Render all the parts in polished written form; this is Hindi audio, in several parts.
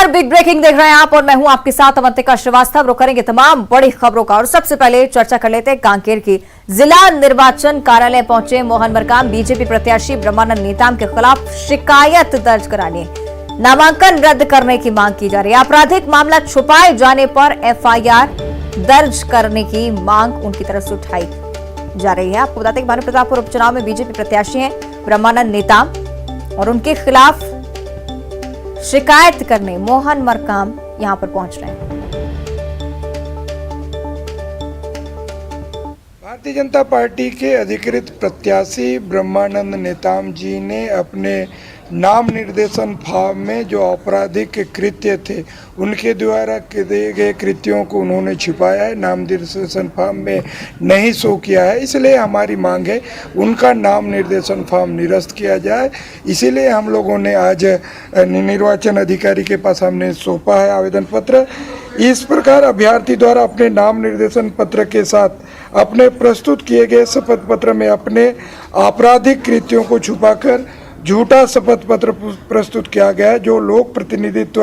नमस्कार, बिग ब्रेकिंग देख रहे हैं आप और मैं हूं आपके साथ अवंतिका श्रीवास्तव। रुक करेंगे तमाम बड़ी खबरों का और सबसे पहले चर्चा कर लेते हैं कांकेर की। जिला निर्वाचन कार्यालय पहुंचे मोहन मरकाम। बीजेपी प्रत्याशी ब्रह्मानंद नेताम के खिलाफ शिकायत दर्ज कराने, नामांकन रद्द करने की मांग की जा रही है। आपराधिक मामला छुपाए जाने पर एफआईआर दर्ज करने की मांग उनकी तरफ से उठाई जा रही है। आपको बताते हैं कि भानु प्रतापपुर उपचुनाव में बीजेपी प्रत्याशी हैं ब्रह्मानंद नेताम और उनके खिलाफ शिकायत करने मोहन मरकाम यहां पर पहुंच रहे हैं। भारतीय जनता पार्टी के अधिकृत प्रत्याशी ब्रह्मानंद नेताम जी ने अपने नाम निर्देशन फॉर्म में जो आपराधिक कृत्य थे उनके द्वारा किए गए कृत्यों को उन्होंने छिपाया है, नाम निर्देशन फॉर्म में नहीं शो किया है। इसलिए हमारी मांग है उनका नाम निर्देशन फॉर्म निरस्त किया जाए। इसीलिए हम लोगों ने आज निर्वाचन अधिकारी के पास हमने सौंपा है आवेदन पत्र। इस प्रकार अभ्यर्थी द्वारा अपने नाम निर्देशन पत्र के साथ अपने प्रस्तुत किए गए शपथ पत्र में अपने आपराधिक कृत्यों को छुपाकर झूठा शपथ पत्र प्रस्तुत किया गया है, जो लोक प्रतिनिधित्व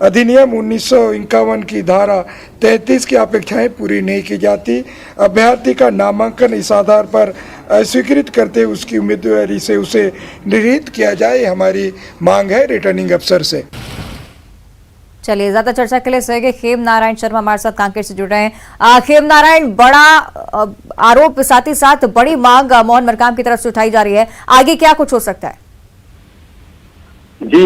अधिनियम 1951 की धारा 33 की अपेक्षाएं पूरी नहीं की जाती। अभ्यर्थी का नामांकन इस आधार पर अस्वीकृत करते उसकी उम्मीदवारी से उसे निरस्त किया जाए, हमारी मांग है रिटर्निंग अफसर से। चलिए, ज्यादा चर्चा के लिए सहयोगी खेम नारायण शर्मा हमारे साथ कांकेर से जुड़ रहे हैं। खेम नारायण, बड़ा आरोप साथ ही साथ बड़ी मांग मोहन मरकाम की तरफ से उठाई जा रही है, आगे क्या कुछ हो सकता है? जी,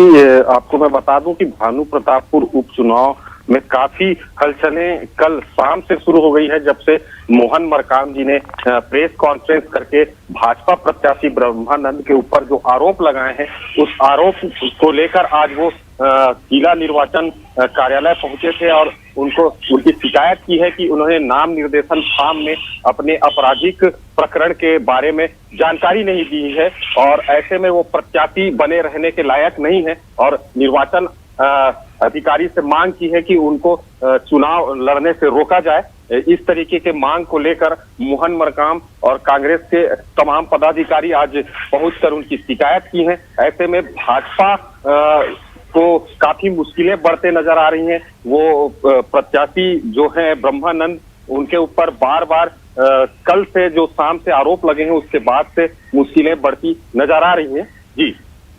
आपको मैं बता दूं कि भानु प्रतापपुर उपचुनाव में काफी हलचलें कल शाम से शुरू हो गई है, जब से मोहन मरकाम जी ने प्रेस कॉन्फ्रेंस करके भाजपा प्रत्याशी ब्रह्मानंद के ऊपर जो आरोप लगाए हैं उस आरोप को लेकर आज वो जिला निर्वाचन कार्यालय पहुंचे थे और उनकी शिकायत की है कि उन्होंने नाम निर्देशन फॉर्म में अपने आपराधिक प्रकरण के बारे में जानकारी नहीं दी है और ऐसे में वो प्रत्याशी बने रहने के लायक नहीं है और निर्वाचन अधिकारी से मांग की है कि उनको चुनाव लड़ने से रोका जाए। इस तरीके के मांग को लेकर मोहन मरकाम और कांग्रेस के तमाम पदाधिकारी आज पहुंचकर उनकी शिकायत की है। ऐसे में भाजपा को काफी मुश्किलें बढ़ते नजर आ रही हैं। वो प्रत्याशी जो है ब्रह्मानंद, उनके ऊपर बार बार कल से जो शाम से आरोप लगे हैं उसके बाद से मुश्किलें बढ़ती नजर आ रही हैं। जी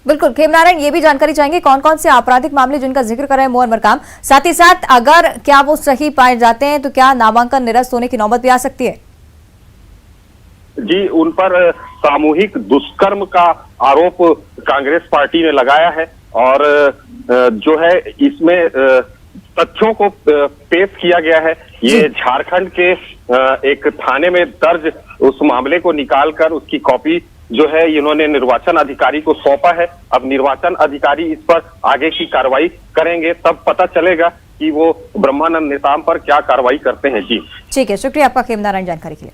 बिल्कुल, खेम नारायण, ये भी जानकारी चाहेंगे कौन कौन से आपराधिक मामले जिनका जिक्र कर रहे हैं मोहन मरकाम, साथ ही साथ अगर क्या वो सही पाए जाते हैं तो क्या नामांकन निरस्त होने की नौबत भी आ सकती है? जी, उन पर सामूहिक दुष्कर्म का आरोप कांग्रेस पार्टी ने लगाया है और जो है इसमें तथ्यों को पेश किया गया है। ये झारखंड के एक थाने में दर्ज उस मामले को निकालकर उसकी कॉपी जो है इन्होंने निर्वाचन अधिकारी को सौंपा है। अब निर्वाचन अधिकारी इस पर आगे की कार्रवाई करेंगे, तब पता चलेगा कि वो ब्रह्मानंद नेताम पर क्या कार्रवाई करते हैं। जी ठीक है, शुक्रिया आपका खेम नारायण जानकारी के लिए।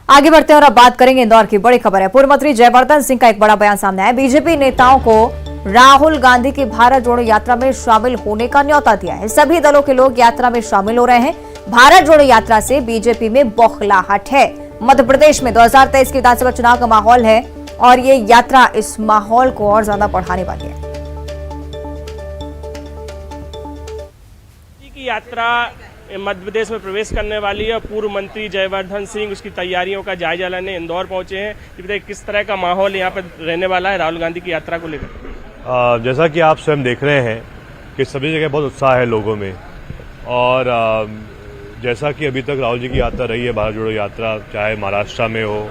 आगे बढ़ते हैं और अब बात करेंगे इंदौर की बड़ी खबर है। पूर्व मंत्री जयवर्धन सिंह का एक बड़ा बयान सामने आया। बीजेपी नेताओं को राहुल गांधी की भारत जोड़ो यात्रा में शामिल होने का न्योता दिया है। सभी दलों के लोग यात्रा में शामिल हो रहे हैं। भारत जोड़ो यात्रा से बीजेपी में बौखलाहट है। मध्य प्रदेश में 2023 के विधानसभा चुनाव का माहौल है और ये यात्रा इस माहौल को और ज्यादा बढ़ाने वाली है। की यात्रा मध्य प्रदेश में प्रवेश करने वाली है। पूर्व मंत्री जयवर्धन सिंह उसकी तैयारियों का जायजा लेने इंदौर पहुंचे हैं। किस तरह का माहौल यहाँ पर रहने वाला है राहुल गांधी की यात्रा को लेकर? जैसा कि आप स्वयं देख रहे हैं कि सभी जगह बहुत उत्साह है लोगों में और जैसा कि अभी तक राहुल जी की यात्रा रही है, भारत जोड़ो यात्रा, चाहे महाराष्ट्र में हो,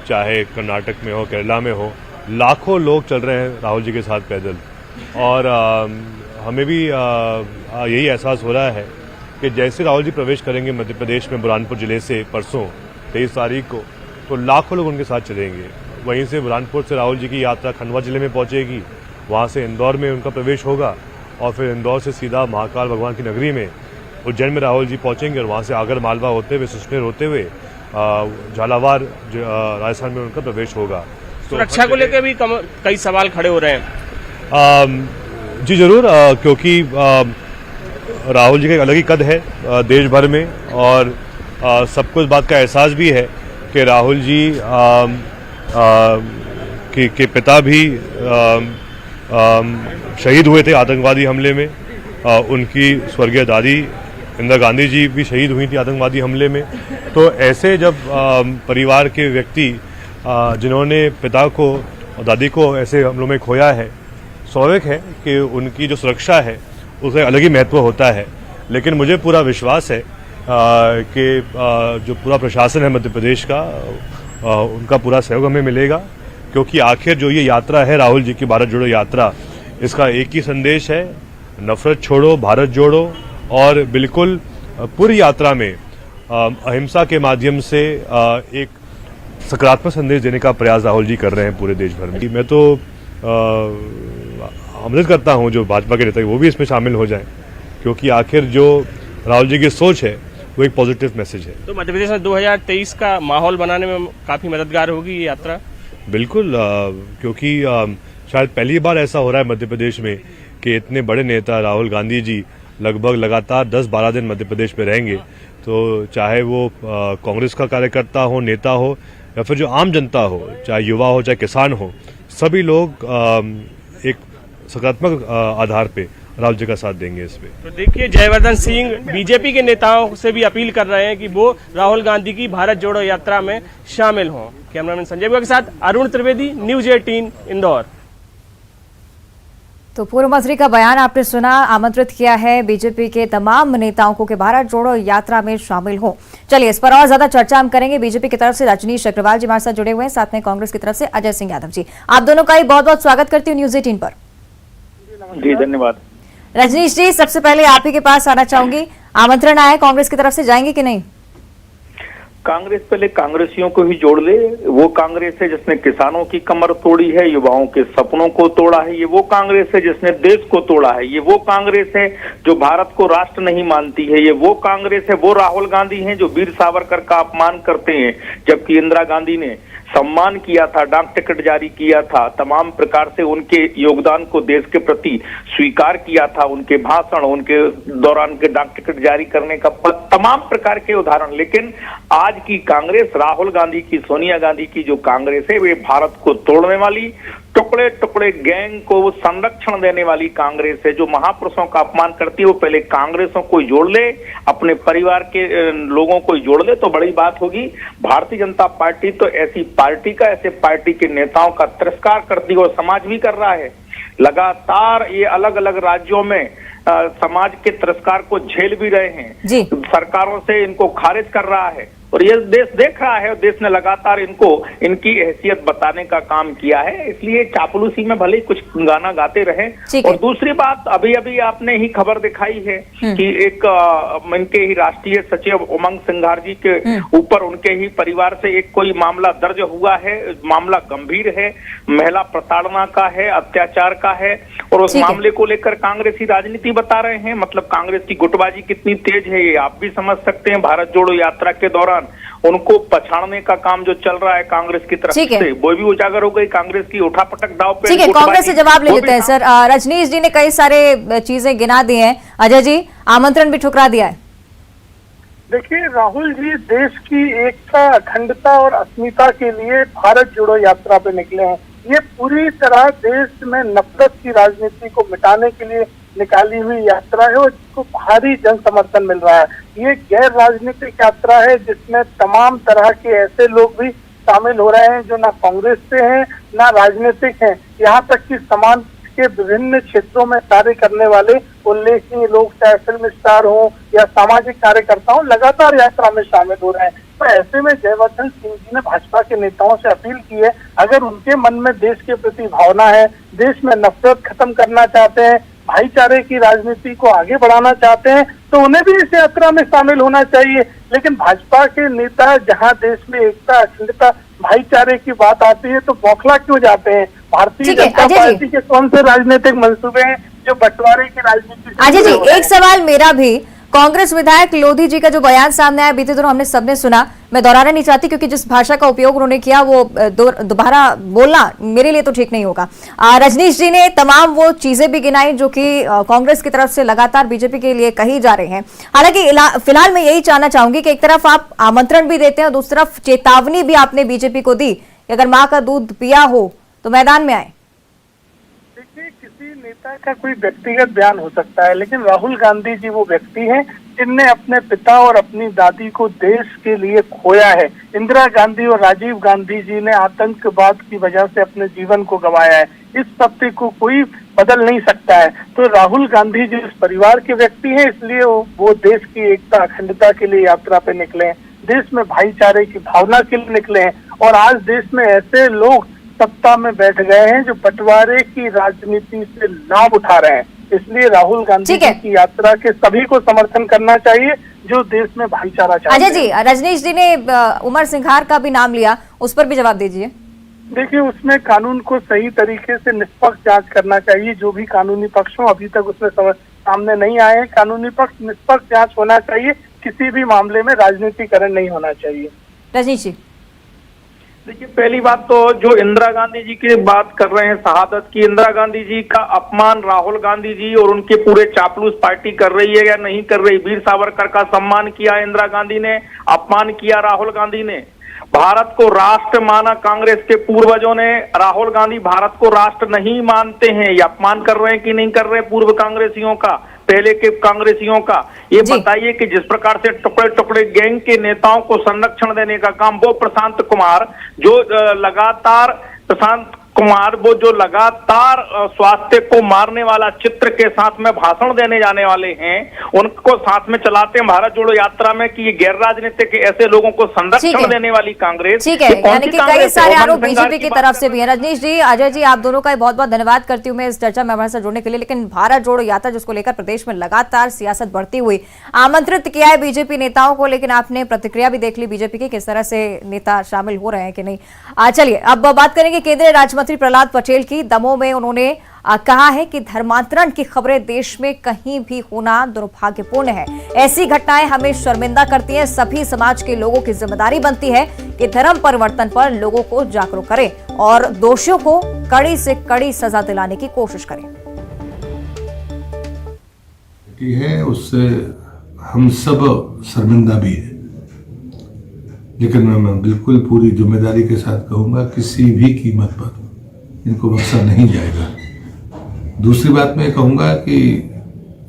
चाहे कर्नाटक में हो, केरला में हो, लाखों लोग चल रहे हैं राहुल जी के साथ पैदल और हमें भी यही एहसास हो रहा है कि जैसे राहुल जी प्रवेश करेंगे मध्य प्रदेश में बुरहानपुर जिले से परसों 23 तारीख को, तो लाखों लोग उनके साथ चलेंगे। वहीं से बुरहानपुर से राहुल जी की यात्रा खंडवा जिले में पहुंचेगी, वहां से इंदौर में उनका प्रवेश होगा और फिर इंदौर से सीधा महाकाल भगवान की नगरी में उज्जैन में राहुल जी पहुंचेंगे और वहां से आगर मालवा होते हुए सुसनेर होते हुए झालावाड़ राजस्थान में उनका प्रवेश होगा। सुरक्षा को लेकर भी कई सवाल खड़े हो रहे हैं। जी जरूर, क्योंकि राहुल जी का एक अलग ही कद है देश भर में और सबको इस बात का एहसास भी है कि राहुल जी के पिता भी शहीद हुए थे आतंकवादी हमले में। उनकी स्वर्गीय दादी इंदिरा गांधी जी भी शहीद हुई थी आतंकवादी हमले में। तो ऐसे जब परिवार के व्यक्ति जिन्होंने पिता को और दादी को ऐसे हमलों में खोया है, स्वाभाविक है कि उनकी जो सुरक्षा है उसका अलग ही महत्व होता है। लेकिन मुझे पूरा विश्वास है कि जो पूरा प्रशासन है मध्य प्रदेश का, उनका पूरा सहयोग हमें मिलेगा, क्योंकि आखिर जो ये यात्रा है राहुल जी की भारत जोड़ो यात्रा, इसका एक ही संदेश है, नफरत छोड़ो भारत जोड़ो। और बिल्कुल पूरी यात्रा में अहिंसा के माध्यम से एक सकारात्मक संदेश देने का प्रयास राहुल जी कर रहे हैं पूरे देश भर में। मैं तो आमंत्रित करता हूं जो भाजपा के नेता वो भी इसमें शामिल हो जाएं, क्योंकि आखिर जो राहुल जी की सोच है वो एक पॉजिटिव मैसेज है। तो मध्य प्रदेश में 2023 का माहौल बनाने में काफ़ी मददगार होगी ये यात्रा। बिल्कुल, क्योंकि शायद पहली बार ऐसा हो रहा है मध्य प्रदेश में कि इतने बड़े नेता राहुल गांधी जी लगभग लगातार 10-12 दिन मध्य प्रदेश में रहेंगे। तो चाहे वो कांग्रेस का कार्यकर्ता हो, नेता हो, या फिर जो आम जनता हो, चाहे युवा हो, चाहे किसान हो, सभी लोग एक सकारात्मक आधार पे राहुल जी का साथ देंगे इसमें। तो देखिए, जयवर्धन सिंह बीजेपी के नेताओं से भी अपील कर रहे हैं कि वो राहुल गांधी की भारत जोड़ो यात्रा में शामिल हों। कैमरामैन संजय बुआ के साथ अरुण त्रिवेदी, न्यूज 18 इंदौर। तो पूर्व मंत्री का बयान आपने सुना। आमंत्रित किया है बीजेपी के तमाम नेताओं को कि भारत जोड़ो यात्रा में शामिल हो। चलिए, इस पर और ज्यादा चर्चा हम करेंगे। बीजेपी की तरफ से रजनीश अग्रवाल जी हमारे साथ जुड़े हुए हैं, साथ में कांग्रेस की तरफ से अजय सिंह यादव जी। आप दोनों का ही बहुत बहुत स्वागत करती हूँ न्यूज 18 पर। जी धन्यवाद। रजनीश जी, सबसे पहले आप ही के पास आना चाहूंगी, आमंत्रण आया कांग्रेस की तरफ से, जाएंगे कि नहीं? कांग्रेस पहले कांग्रेसियों को ही जोड़ ले। वो कांग्रेस है जिसने किसानों की कमर तोड़ी है, युवाओं के सपनों को तोड़ा है। ये वो कांग्रेस है जिसने देश को तोड़ा है। ये वो कांग्रेस है जो भारत को राष्ट्र नहीं मानती है। ये वो कांग्रेस है, वो राहुल गांधी हैं जो वीर सावरकर का अपमान करते हैं, जबकि इंदिरा गांधी ने सम्मान किया था, डाक टिकट जारी किया था, तमाम प्रकार से उनके योगदान को देश के प्रति स्वीकार किया था, उनके भाषण, उनके दौरान के डाक टिकट जारी करने का तमाम प्रकार के उदाहरण। लेकिन आज की कांग्रेस, राहुल गांधी की, सोनिया गांधी की जो कांग्रेस है, वे भारत को तोड़ने वाली, टुकड़े टुकड़े गैंग को संरक्षण देने वाली कांग्रेस है, जो महापुरुषों का अपमान करती है। वो पहले कांग्रेसों को जोड़ ले, अपने परिवार के लोगों को जोड़ ले तो बड़ी बात होगी। भारतीय जनता पार्टी तो ऐसी पार्टी का, ऐसे पार्टी के नेताओं का तिरस्कार करती है और समाज भी कर रहा है। लगातार ये अलग अलग राज्यों में समाज के तिरस्कार को झेल भी रहे हैं, सरकारों से इनको खारिज कर रहा है और ये देश देख रहा है। और देश ने लगातार इनको इनकी हैसियत बताने का काम किया है, इसलिए चापलूसी में भले ही कुछ गाना गाते रहे। और दूसरी बात, अभी अभी आपने ही खबर दिखाई है कि एक इनके ही राष्ट्रीय सचिव उमंग सिंघार जी के ऊपर, उनके ही परिवार से एक कोई मामला दर्ज हुआ है। मामला गंभीर है, महिला प्रताड़ना का है, अत्याचार का है, और उस मामले को लेकर कांग्रेसी राजनीति बता रहे हैं। मतलब कांग्रेस की गुटबाजी कितनी तेज है ये आप भी समझ सकते हैं। भारत जोड़ो यात्रा के दौरान उनको पछाड़ने का काम जो चल रहा है कांग्रेस की तरफ से, वो भी उजागर हो गई। कांग्रेस की उठापटक दाव पे। ठीक है, कांग्रेस से जवाब ले लेते हैं सर। रजनीश जी ने कई सारे चीजें गिना दी हैं, अजय जी आमंत्रण भी ठुकरा दिया है। देखिए, राहुल जी देश की एकता, अखंडता और अस्मिता के लिए भारत जोड़ो यात्रा पे निकले हैं। ये पूरी तरह देश में नफरत की राजनीति को मिटाने के लिए निकाली हुई यात्रा है और जिसको भारी जन समर्थन मिल रहा है। ये गैर राजनीतिक यात्रा है जिसमें तमाम तरह के ऐसे लोग भी शामिल हो रहे हैं जो ना कांग्रेस से हैं ना राजनीतिक हैं। यहाँ तक कि समाज के विभिन्न क्षेत्रों में कार्य करने वाले उल्लेखनीय लोग, चाहे फिल्म स्टार हो या सामाजिक कार्यकर्ता हो, लगातार यात्रा में शामिल हो रहे हैं। तो ऐसे में जयवर्धन सिंह जी ने भाजपा के नेताओं से अपील की है, अगर उनके मन में देश के प्रति भावना है, देश में नफरत खत्म करना चाहते हैं, भाईचारे की राजनीति को आगे बढ़ाना चाहते हैं, तो उन्हें भी इस यात्रा में शामिल होना चाहिए। लेकिन भाजपा के नेता जहां देश में एकता, अखंडता, भाईचारे की बात आती है तो बौखला क्यों जाते हैं? भारतीय जनता पार्टी के कौन से राजनीतिक मंसूबे हैं जो बंटवारे की राजनीति? अजय जी, एक सवाल मेरा भी, कांग्रेस विधायक लोधी जी का जो बयान सामने आया बीते दिनों, हमने सबने सुना, मैं दोहराना नहीं चाहती क्योंकि जिस भाषा का उपयोग उन्होंने किया वो दोबारा बोलना मेरे लिए तो ठीक नहीं होगा। रजनीश जी ने तमाम वो चीजें भी गिनाई जो कि कांग्रेस की तरफ से लगातार बीजेपी के लिए कही जा रही हैं। हालांकि फिलहाल मैं यही जानना चाहूंगी कि एक तरफ आप आमंत्रण भी देते हैं और दूसरी तरफ चेतावनी भी आपने बीजेपी को दी कि अगर माँ का दूध पिया हो तो मैदान में आए। देखिए, नेता का कोई व्यक्तिगत बयान हो सकता है, लेकिन राहुल गांधी जी वो व्यक्ति हैं जिनने अपने पिता और अपनी दादी को देश के लिए खोया है। इंदिरा गांधी और राजीव गांधी जी ने आतंकवाद की वजह से अपने जीवन को गंवाया है। इस सत्य को कोई बदल नहीं सकता है। तो राहुल गांधी जी इस परिवार के व्यक्ति हैं, इसलिए वो देश की एकता अखंडता के लिए यात्रा पे निकले हैं, देश में भाईचारे की भावना के लिए निकले हैं। और आज देश में ऐसे लोग सत्ता में बैठ गए हैं जो बंटवारे की राजनीति से लाभ उठा रहे हैं। इसलिए राहुल गांधी जी की यात्रा के सभी को समर्थन करना चाहिए जो देश में भाईचारा चाहते हैं। अजय जी, रजनीश जी ने उमर सिंघार का भी नाम लिया, उस पर भी जवाब दीजिए। देखिए, उसमें कानून को सही तरीके से निष्पक्ष जांच करना चाहिए। जो भी कानूनी पक्ष हो, अभी तक उसमें सामने नहीं आए हैं। कानूनी पक्ष निष्पक्ष जांच होना चाहिए, किसी भी मामले में राजनीतिकरण नहीं होना चाहिए। रजनीश जी, देखिए, पहली बात तो जो इंदिरा गांधी जी की बात कर रहे हैं, शहादत की, इंदिरा गांधी जी का अपमान राहुल गांधी जी और उनके पूरे चापलूस पार्टी कर रही है या नहीं कर रही। वीर सावरकर का सम्मान किया इंदिरा गांधी ने, अपमान किया राहुल गांधी ने। भारत को राष्ट्र माना कांग्रेस के पूर्वजों ने, राहुल गांधी भारत को राष्ट्र नहीं मानते हैं। ये अपमान कर रहे हैं कि नहीं कर रहे पूर्व कांग्रेसियों का, पहले के कांग्रेसियों का। ये बताइए कि जिस प्रकार से टुकड़े टुकड़े गैंग के नेताओं को संरक्षण देने का काम वो प्रशांत कुमार जो लगातार स्वास्थ्य को मारने वाला चित्र के साथ में भाषण देने जाने वाले हैं, उनको साथ में चलाते हैं भारत जोड़ो यात्रा में कि ये गैर राजनीतिक ऐसे लोगों को संरक्षण देने वाली कांग्रेस। ठीक है, यानी कि कई सारे आरोप बीजेपी की तरफ से भी है। रजनीश जी, अजय जी, आप दोनों का बहुत बहुत धन्यवाद करती हूँ मैं इस चर्चा में हमारे साथ जुड़ने के लिए। लेकिन भारत जोड़ो यात्रा जिसको लेकर प्रदेश में लगातार सियासत बढ़ती हुई, आमंत्रित किया है बीजेपी नेताओं को, लेकिन आपने प्रतिक्रिया भी देख ली बीजेपी की, किस तरह से नेता शामिल हो रहे हैं कि नहीं। चलिए अब बात करेंगे केंद्रीय राज्य मंत्री प्रहलाद पटेल की। दमोह में उन्होंने कहा है कि धर्मांतरण की खबरें देश में कहीं भी होना दुर्भाग्यपूर्ण है। ऐसी घटनाएं हमें शर्मिंदा करती हैं। सभी समाज के लोगों की जिम्मेदारी बनती है कि धर्म परिवर्तन पर लोगों को जागरूक करें और दोषियों को कड़ी से कड़ी सजा दिलाने की कोशिश करें। है उससे हम सब शर्मिंदा भी है, लेकिन मैं बिल्कुल पूरी जिम्मेदारी के साथ कहूंगा किसी भी कीमत पर इनको बख्शा नहीं जाएगा। दूसरी बात मैं कहूंगा कि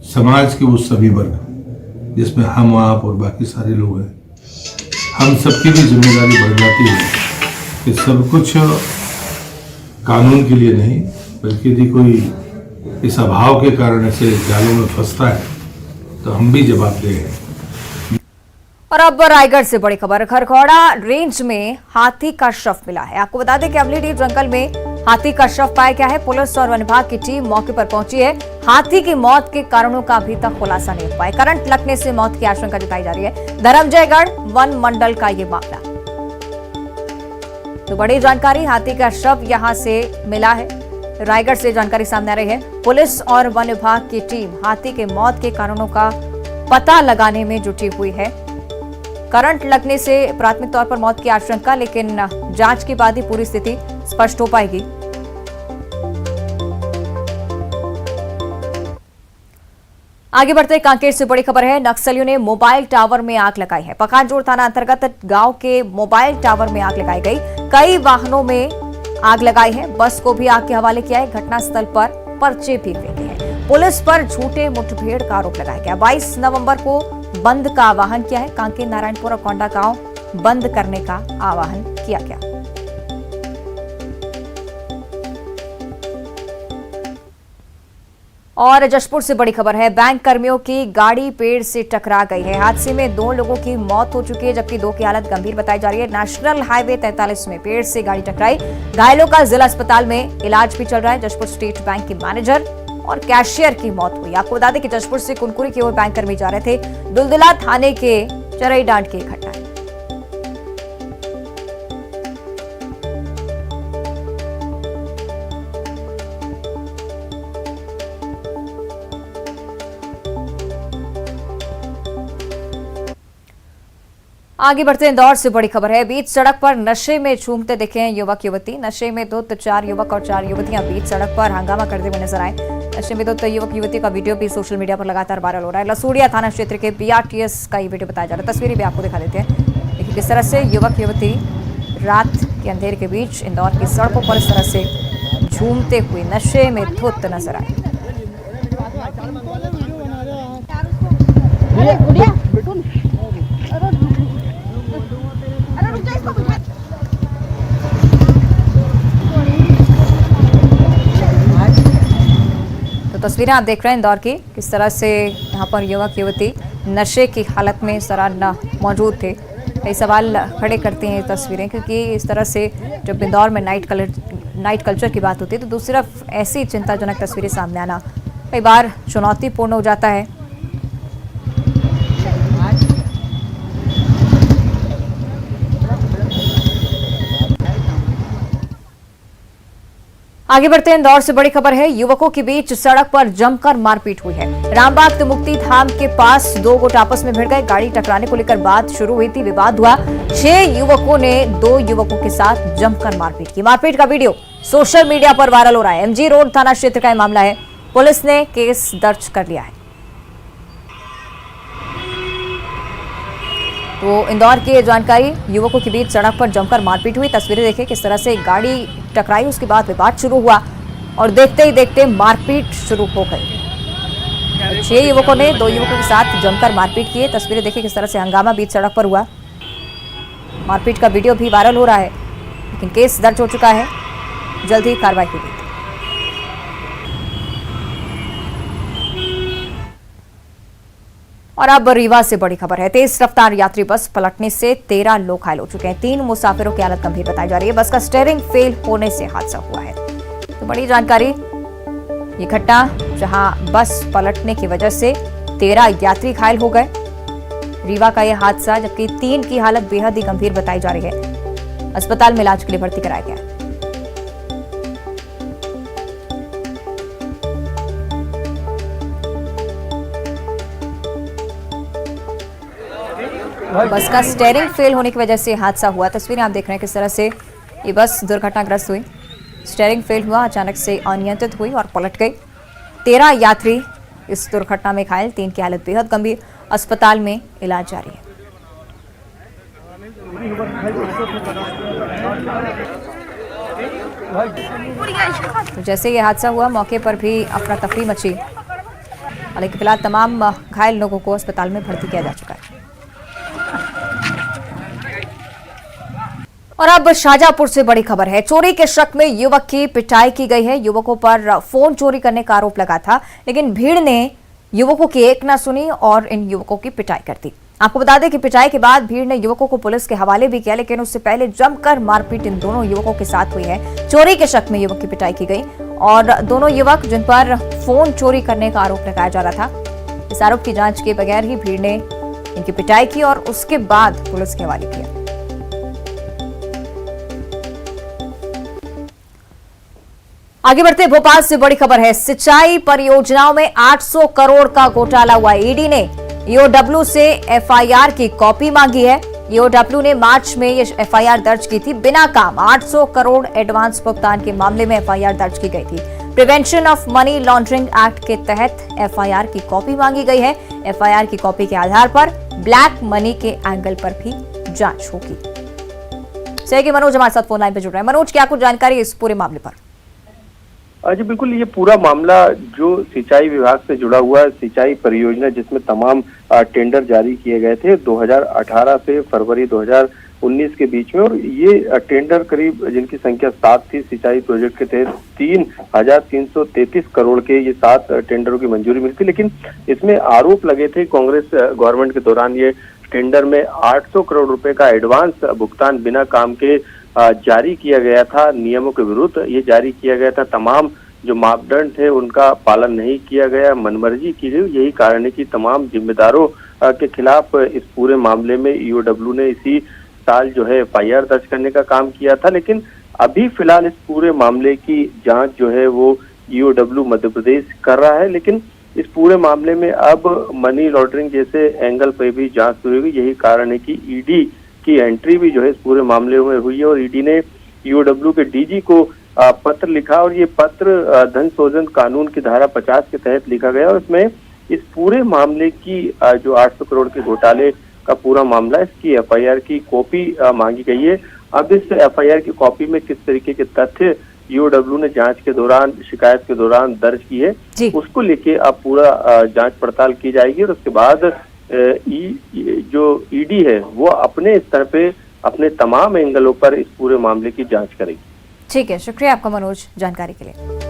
समाज के वो सभी वर्ग जिसमें हम, आप और बाकी सारे लोग हैं, हम सबकी भी जिम्मेदारी बढ़ जाती है कि सब कुछ कानून के लिए नहीं, बल्कि यदि कोई इस अभाव के कारण ऐसे जालों में फंसता है तो हम भी जवाबदेह हैं। और अब रायगढ़ से बड़ी खबर, खरखौड़ा रेंज में हाथी का शव मिला है। आपको बता दें कि अमलीडीह जंगल में हाथी का शव पाया गया है। पुलिस और वन विभाग की टीम मौके पर पहुंची है। हाथी की मौत के कारणों का अभी तक खुलासा नहीं हो पाया। करंट लगने से मौत की आशंका जताई जा रही है। धर्मजयगढ़ वन मंडल का ये मामला। तो बड़ी जानकारी, हाथी का शव यहां से मिला है। रायगढ़ से जानकारी सामने आ रही है। पुलिस और वन विभाग की टीम हाथी के मौत के कारणों का पता लगाने में जुटी हुई है। करंट लगने से प्राथमिक तौर पर मौत की आशंका, लेकिन जांच के बाद ही पूरी स्थिति स्पष्ट हो पाएगी। आगे बढ़ते कांकेर से बड़ी खबर है। नक्सलियों ने मोबाइल टावर में आग लगाई है। पखानजोर थाना अंतर्गत गांव के मोबाइल टावर में आग लगाई गई। कई वाहनों में आग लगाई है। बस को भी आग के हवाले किया है। घटनास्थल पर पर्चे भी फेंके हैं। पुलिस पर झूठे मुठभेड़ का आरोप लगाया गया। 22 नवंबर को बंद का आह्वान किया है। कांकेर, नारायणपुर और कोंडा गांव बंद करने का आह्वान किया गया। और जशपुर से बड़ी खबर है। बैंक कर्मियों की गाड़ी पेड़ से टकरा गई है। हादसे में 2 लोगों की मौत हो चुकी है, जबकि 2 की हालत गंभीर बताई जा रही है। नेशनल हाईवे 43 में पेड़ से गाड़ी टकराई। घायलों का जिला अस्पताल में इलाज भी चल रहा है। जशपुर स्टेट बैंक के मैनेजर और कैशियर की मौत हुई। आपको बता दें कि जशपुर से कुनकुरी की ओर बैंक कर्मी जा रहे थे। दुलदुला थाने के चरईडांड की घटना है। आगे बढ़ते हैं, इंदौर से बड़ी खबर है। बीच सड़क पर नशे में झूमते दिखे हैं युवक युवती। नशे में धुत 4 युवक और 4 युवतियां बीच सड़क पर हंगामा करते हुए नजर आए। नशे में धुत युवक युवती का वीडियो भी सोशल मीडिया पर लगातार वायरल हो रहा है। लसूड़िया थाना क्षेत्र के BRTS का ये वीडियो बताया जा रहा है। तस्वीरें भी आपको दिखा देते हैं। देखिए किस तरह से युवक युवती रात के अंधेरे के बीच इंदौर की सड़कों पर इस तरह से झूमते हुए नशे में धुत नजर आए। तो तस्वीरें आप देख रहे हैं इंदौर की, किस तरह से यहाँ पर युवक युवती नशे की हालत में सराहना मौजूद थे। कई सवाल खड़े करती हैं ये तस्वीरें, क्योंकि इस तरह से जब इंदौर में नाइट कल्चर की बात होती है तो दूसरी तरफ ऐसी चिंताजनक तस्वीरें सामने आना कई बार चुनौतीपूर्ण हो जाता है। आगे बढ़ते हैं, इंदौर से बड़ी खबर है। युवकों के बीच सड़क पर जमकर मारपीट हुई है। रामबाग मुक्ति धाम के पास दो गुट आपस में भिड़ गए। गाड़ी टकराने को लेकर बात शुरू हुई थी, विवाद हुआ। 6 युवकों ने 2 युवकों के साथ जमकर मारपीट की। मारपीट का वीडियो सोशल मीडिया पर वायरल हो रहा है। एमजी रोड थाना क्षेत्र का यह मामला है। पुलिस ने केस दर्ज कर लिया है। तो इंदौर की जानकारी, युवकों के बीच सड़क पर जमकर मारपीट हुई। तस्वीरें देखें किस तरह से गाड़ी टकराई, उसके बाद विवाद शुरू हुआ और देखते ही देखते मारपीट शुरू हो गई। 6 युवकों ने 2 युवकों के साथ जमकर मारपीट की। तस्वीरें देखिए किस तरह से हंगामा बीच सड़क पर हुआ। मारपीट का वीडियो भी वायरल हो रहा है, लेकिन केस दर्ज हो चुका है। जल्द ही कार्रवाई होगी। और अब रीवा से बड़ी खबर है। तेज रफ्तार यात्री बस पलटने से 13 लोग घायल हो चुके हैं। 3 मुसाफिरों की हालत गंभीर बताई जा रही है। बस का स्टीयरिंग फेल होने से हादसा हुआ है। तो बड़ी जानकारी, ये घटना जहां बस पलटने की वजह से 13 यात्री घायल हो गए। रीवा का यह हादसा, जबकि 3 की हालत बेहद ही गंभीर बताई जा रही है। अस्पताल में इलाज के लिए भर्ती कराया गया है। बस का स्टीयरिंग फेल होने की वजह से हादसा हुआ। तस्वीरें आप देख रहे हैं किस तरह से ये बस दुर्घटनाग्रस्त हुई। स्टीयरिंग फेल हुआ, अचानक से अनियंत्रित हुई और पलट गई। 13 यात्री इस दुर्घटना में घायल, 3 की हालत बेहद गंभीर, अस्पताल में इलाज जारी है। तो जैसे ये हादसा हुआ, मौके पर भी अफरा तफरी मची, हालांकि फिलहाल तमाम घायल लोगों को अस्पताल में भर्ती किया जा चुका है। और अब शाहजहांपुर से बड़ी खबर है। चोरी के शक में युवक की पिटाई की गई है। युवकों पर फोन चोरी करने का आरोप लगा था, लेकिन भीड़ ने युवकों की एक न सुनी और इन युवकों की पिटाई कर दी। आपको बता दें कि पिटाई के बाद भीड़ ने युवकों को पुलिस के हवाले भी किया, लेकिन उससे पहले जमकर मारपीट इन दोनों युवकों के साथ हुई है। चोरी के शक में युवक की पिटाई की गई और दोनों युवक जिन पर फोन चोरी करने का आरोप लगाया जा रहा था, इस आरोप की जांच के बगैर ही भीड़ ने इनकी पिटाई की और उसके बाद पुलिस के हवाले किया। आगे बढ़ते भोपाल से बड़ी खबर है। सिंचाई परियोजनाओं में 800 करोड़ का घोटाला हुआ। ईडी ने ईओडब्ल्यू से एफआईआर की कॉपी मांगी है। ईओडब्ल्यू ने मार्च में ये एफआईआर दर्ज की थी। बिना काम 800 करोड़ एडवांस भुगतान के मामले में एफआईआर दर्ज की गई थी। Prevention of money laundering act के तहत एफआईआर की कॉपी मांगी गई है। एफआईआर की कॉपी के आधार पर ब्लैक मनी के एंगल पर भी जांच होगी। सहयोगी मनोज हमारे साथ फोन लाइन पर जुड़ रहे हैं। मनोज, क्या कुछ जानकारी इस पूरे मामले पर? जी बिल्कुल, ये पूरा मामला जो सिंचाई विभाग से जुड़ा हुआ सिंचाई परियोजना, जिसमें तमाम टेंडर जारी किए गए थे 2018 से फरवरी 2019 के बीच में, और ये टेंडर करीब जिनकी संख्या 7 थी, सिंचाई प्रोजेक्ट के तहत 3,333 करोड़ के ये 7 टेंडरों की मंजूरी मिली थी। लेकिन इसमें आरोप लगे थे कांग्रेस गवर्नमेंट के दौरान ये टेंडर में 800 करोड़ रुपए का एडवांस भुगतान बिना काम के जारी किया गया था। नियमों के विरुद्ध ये जारी किया गया था। तमाम जो मापदंड थे उनका पालन नहीं किया गया, मनमर्जी की गई। यही कारण है कि तमाम जिम्मेदारों के खिलाफ इस पूरे मामले में ईओडब्ल्यू ने इसी साल जो है एफआईआर दर्ज करने का काम किया था। लेकिन अभी फिलहाल इस पूरे मामले की जांच जो है वो ईओडब्ल्यू मध्य प्रदेश कर रहा है। लेकिन इस पूरे मामले में अब मनी लॉन्ड्रिंग जैसे एंगल पर भी जांच शुरू हुई। यही कारण है कि ईडी की एंट्री भी जो है इस पूरे मामले में हुई है और ईडी ने ईओडब्ल्यू के डीजी को पत्र लिखा और ये पत्र धन शोधन कानून की धारा 50 के तहत लिखा गया और इसमें इस पूरे मामले की जो 800 करोड़ के घोटाले का पूरा मामला, इसकी एफआईआर की कॉपी मांगी गई है। अब इस एफआईआर की कॉपी में किस तरीके के तथ्य ईओडब्ल्यू ने जांच के दौरान, शिकायत के दौरान दर्ज की है, उसको लेके अब पूरा जांच पड़ताल की जाएगी और उसके बाद जो ईडी है वो अपने स्तर पे अपने तमाम एंगलों पर इस पूरे मामले की जांच करेगी। ठीक है, शुक्रिया आपका मनोज जानकारी के लिए।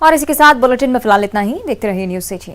और इसी के साथ बुलेटिन में फिलहाल इतना ही। देखते रहिए न्यूज़ 18।